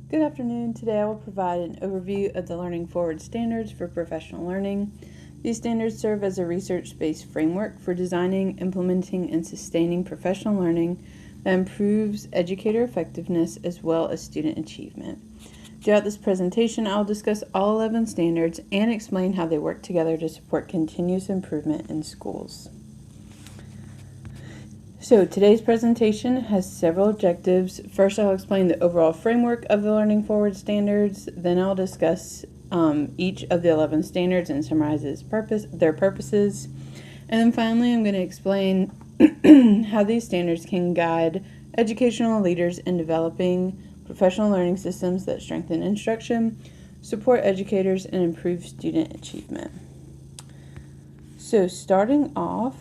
Good afternoon. Today I will provide an overview of the Learning Forward standards for professional learning. These standards serve as a research-based framework for designing, implementing, and sustaining professional learning that improves educator effectiveness as well as student achievement. Throughout this presentation, I'll discuss all 11 standards and explain how they work together to support continuous improvement in schools. So today's presentation has several objectives. First, I'll explain the overall framework of the Learning Forward standards. Then I'll discuss each of the 11 standards and summarize their purposes. And then finally, I'm going to explain how these standards can guide educational leaders in developing professional learning systems that strengthen instruction, support educators, and improve student achievement. So starting off,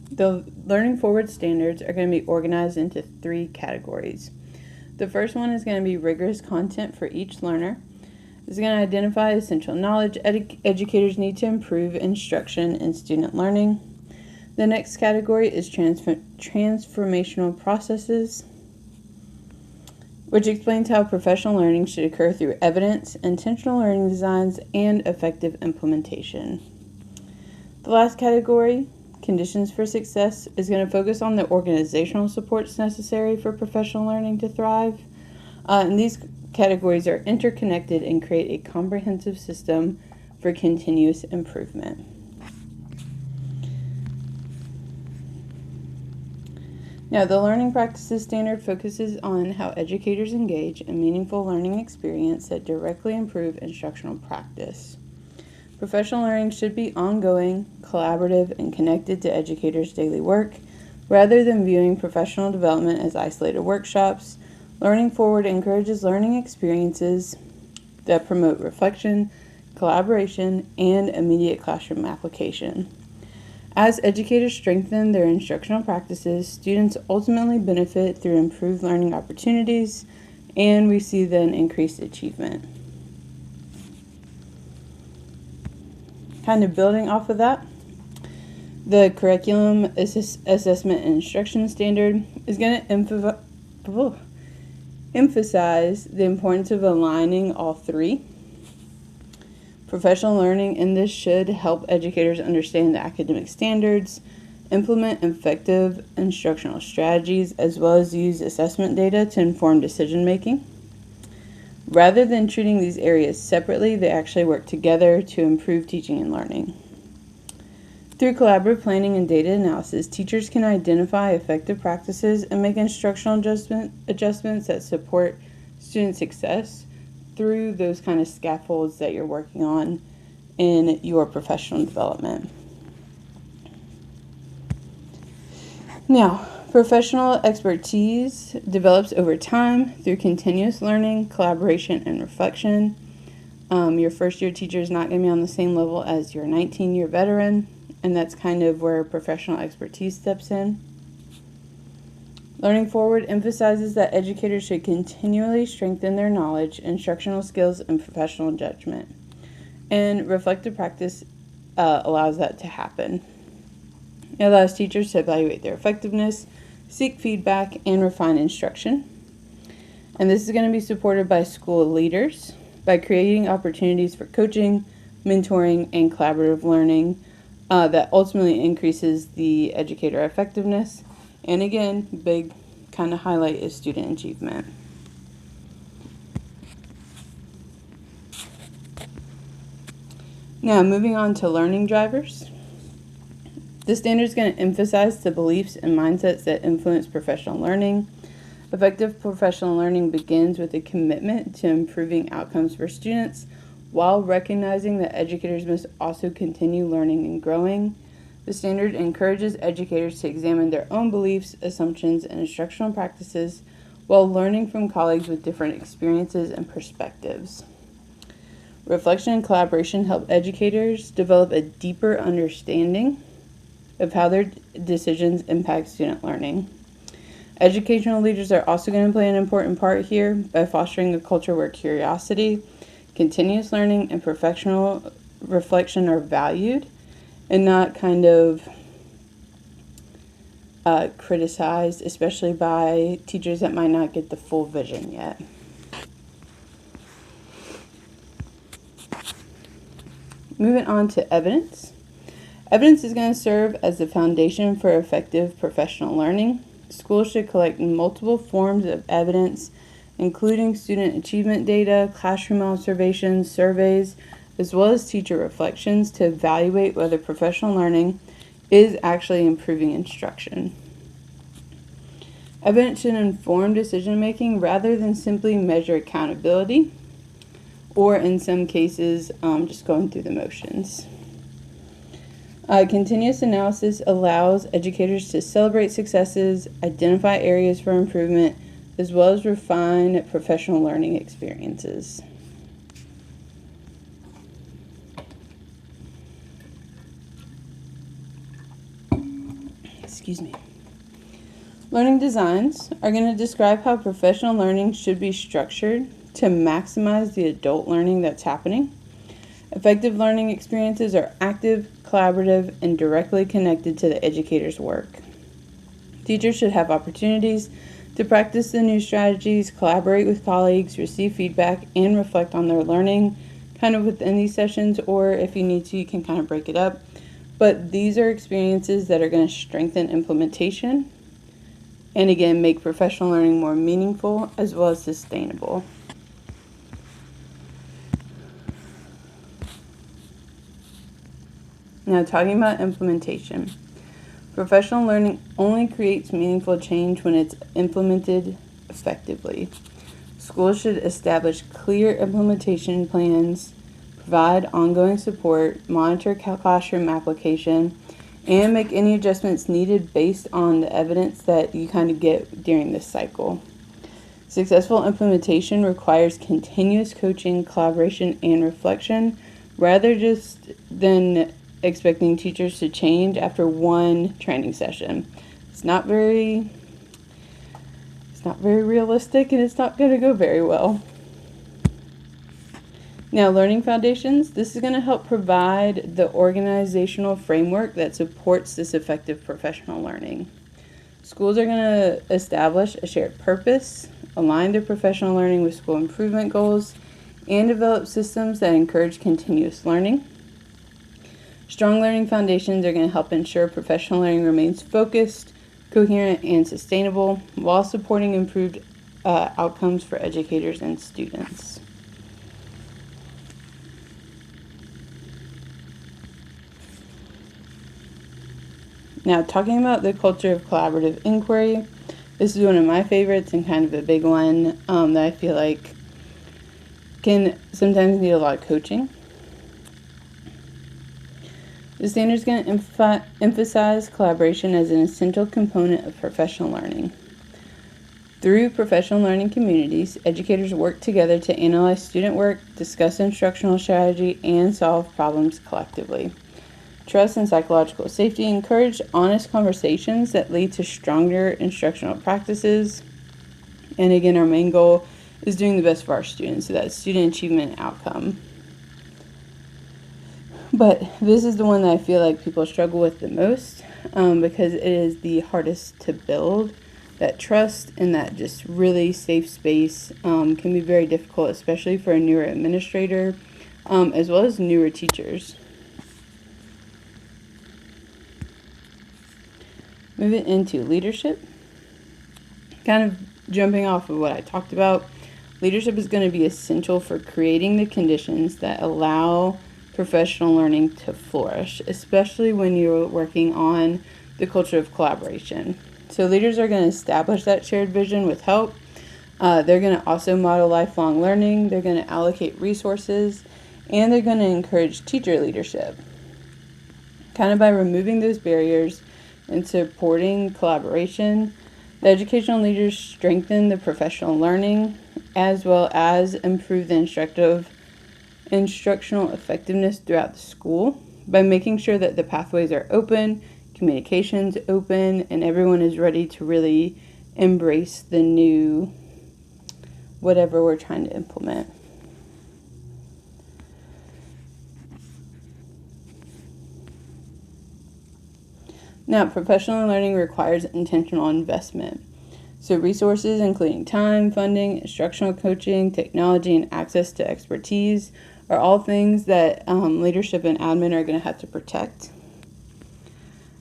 the Learning Forward standards are going to be organized into 3 categories. The first one is going to be rigorous content for each learner. It's going to identify essential knowledge educators need to improve instruction and student learning. The next category is transformational processes, which explains how professional learning should occur through evidence, intentional learning designs, and effective implementation. The last category, conditions for success, is going to focus on the organizational supports necessary for professional learning to thrive. And these categories are interconnected and create a comprehensive system for continuous improvement. Now, the Learning Practices Standard focuses on how educators engage in meaningful learning experience that directly improve instructional practice. Professional learning should be ongoing, collaborative, and connected to educators' daily work. Rather than viewing professional development as isolated workshops, Learning Forward encourages learning experiences that promote reflection, collaboration, and immediate classroom application. As educators strengthen their instructional practices, students ultimately benefit through improved learning opportunities, and we see then increased achievement. Kind of building off of that, the Curriculum Assessment and Instruction Standard is going to emphasize the importance of aligning all 3. Professional learning in this should help educators understand the academic standards, implement effective instructional strategies, as well as use assessment data to inform decision making. Rather than treating these areas separately, they actually work together to improve teaching and learning. Through collaborative planning and data analysis, teachers can identify effective practices and make instructional adjustments that support student success through those kind of scaffolds that you're working on in your professional development. Now, professional expertise develops over time through continuous learning, collaboration, and reflection. Your first-year teacher is not going to be on the same level as your 19-year veteran, and that's kind of where professional expertise steps in. Learning Forward emphasizes that educators should continually strengthen their knowledge, instructional skills, and professional judgment. And reflective practice allows that to happen. It allows teachers to evaluate their effectiveness, seek feedback, and refine instruction. And this is going to be supported by school leaders by creating opportunities for coaching, mentoring, and collaborative learning that ultimately increases the educator effectiveness. And again, big kind of highlight is student achievement. Now, moving on to learning drivers. The standard is going to emphasize the beliefs and mindsets that influence professional learning. Effective professional learning begins with a commitment to improving outcomes for students while recognizing that educators must also continue learning and growing. The standard encourages educators to examine their own beliefs, assumptions, and instructional practices while learning from colleagues with different experiences and perspectives. Reflection and collaboration help educators develop a deeper understanding of how their decisions impact student learning. Educational leaders are also going to play an important part here by fostering a culture where curiosity, continuous learning, and professional reflection are valued and not kind of criticized, especially by teachers that might not get the full vision yet. Moving on to evidence. Evidence is going to serve as the foundation for effective professional learning. Schools should collect multiple forms of evidence, including student achievement data, classroom observations, surveys, as well as teacher reflections to evaluate whether professional learning is actually improving instruction. Evidence should inform decision making rather than simply measure accountability, or in some cases, just going through the motions. Continuous analysis allows educators to celebrate successes, identify areas for improvement, as well as refine professional learning experiences. Excuse me. Learning designs are going to describe how professional learning should be structured to maximize the adult learning that's happening. Effective learning experiences are active, collaborative, and directly connected to the educator's work. Teachers should have opportunities to practice the new strategies, collaborate with colleagues, receive feedback, and reflect on their learning kind of within these sessions, or if you need to, you can kind of break it up. But these are experiences that are going to strengthen implementation and again make professional learning more meaningful as well as sustainable. Now, talking about implementation. Professional learning only creates meaningful change when it's implemented effectively. Schools should establish clear implementation plans, provide ongoing support, monitor classroom application, and make any adjustments needed based on the evidence that you kind of get during this cycle. Successful implementation requires continuous coaching, collaboration, and reflection, rather just than expecting teachers to change after one training session. It's not very realistic, and it's not going to go very well. Now, learning foundations. This is going to help provide the organizational framework that supports this effective professional learning. Schools are going to establish a shared purpose, align their professional learning with school improvement goals, and develop systems that encourage continuous learning. Strong learning foundations are going to help ensure professional learning remains focused, coherent, and sustainable while supporting improved outcomes for educators and students. Now, talking about the culture of collaborative inquiry, this is one of my favorites and kind of a big one that I feel like can sometimes need a lot of coaching. The standard is going to emphasize collaboration as an essential component of professional learning. Through professional learning communities, educators work together to analyze student work, discuss instructional strategy, and solve problems collectively. Trust and psychological safety encourage honest conversations that lead to stronger instructional practices. And again, our main goal is doing the best for our students, so that's student achievement and outcome. But this is the one that I feel like people struggle with the most because it is the hardest to build. That trust and that just really safe space can be very difficult, especially for a newer administrator as well as newer teachers. Moving into leadership, kind of jumping off of what I talked about, leadership is going to be essential for creating the conditions that allow professional learning to flourish, especially when you're working on the culture of collaboration. So leaders are going to establish that shared vision with help. They're going to also model lifelong learning. They're going to allocate resources, and they're going to encourage teacher leadership, kind of by removing those barriers and supporting collaboration. The educational leaders strengthen the professional learning as well as improve the instructional effectiveness throughout the school by making sure that the pathways are open, communication's open, and everyone is ready to really embrace the new whatever we're trying to implement. Now, professional learning requires intentional investment. So resources including time, funding, instructional coaching, technology, and access to expertise are all things that leadership and admin are going to have to protect.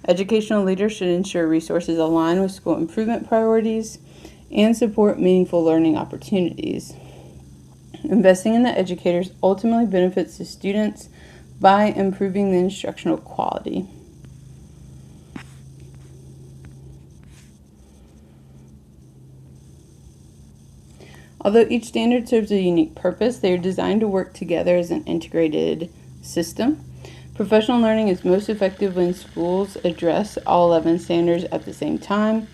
Educational leaders should ensure resources align with school improvement priorities and support meaningful learning opportunities. Investing in the educators ultimately benefits the students by improving the instructional quality. Although each standard serves a unique purpose, they are designed to work together as an integrated system. Professional learning is most effective when schools address all 11 standards at the same time,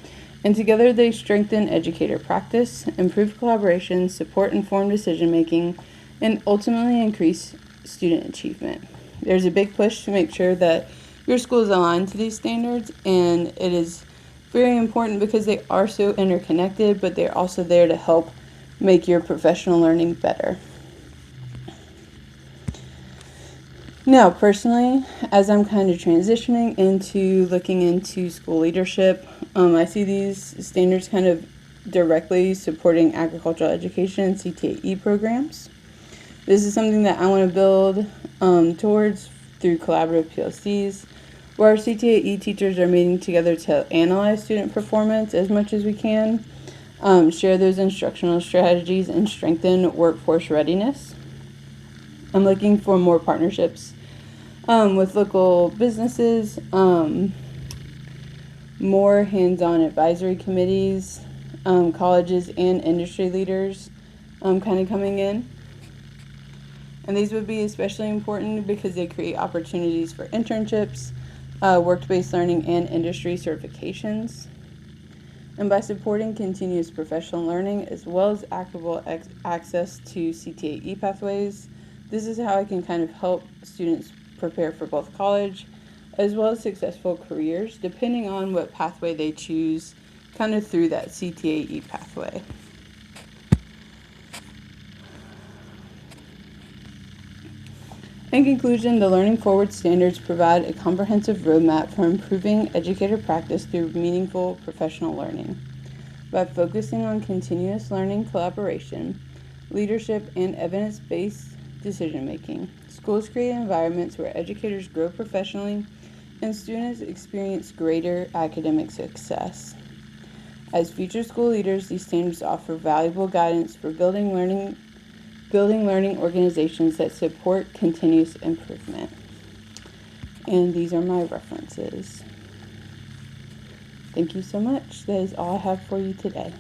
and together they strengthen educator practice, improve collaboration, support informed decision-making, and ultimately increase student achievement. There's a big push to make sure that your school is aligned to these standards, and it is very important because they are so interconnected, but they're also there to help make your professional learning better. Now, personally, as I'm kind of transitioning into looking into school leadership, I see these standards kind of directly supporting agricultural education and CTAE programs. This is something that I want to build towards through collaborative PLCs, where our CTAE teachers are meeting together to analyze student performance as much as we can, share those instructional strategies, and strengthen workforce readiness. I'm looking for more partnerships with local businesses, more hands-on advisory committees, colleges and industry leaders kind of coming in. And these would be especially important because they create opportunities for internships, work-based learning, and industry certifications. And by supporting continuous professional learning as well as equitable access to CTAE pathways, this is how I can kind of help students prepare for both college as well as successful careers, depending on what pathway they choose kind of through that CTAE pathway. In conclusion, the Learning Forward standards provide a comprehensive roadmap for improving educator practice through meaningful professional learning. By focusing on continuous learning collaboration, leadership, and evidence-based decision-making, schools create environments where educators grow professionally and students experience greater academic success. As future school leaders, these standards offer valuable guidance for building learning organizations that support continuous improvement. And these are my references. Thank you so much. That is all I have for you today.